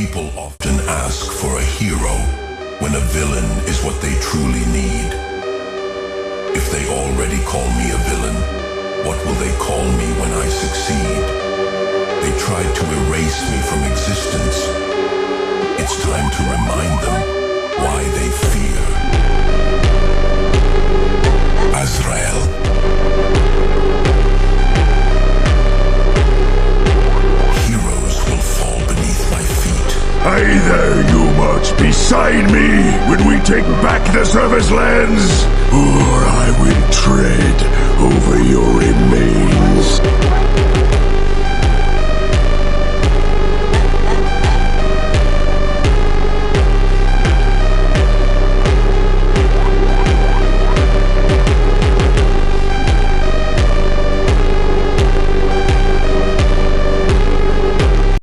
People often ask for a hero when a villain is what they truly need. If they already call me a villain, what will they call me when I succeed? They tried to erase me from existence. It's time to remind them why they fear. Azreal. Heroes will fall beneath my feet. Hey there, you march beside me when we take back the Service Lands, or I will tread over your remains.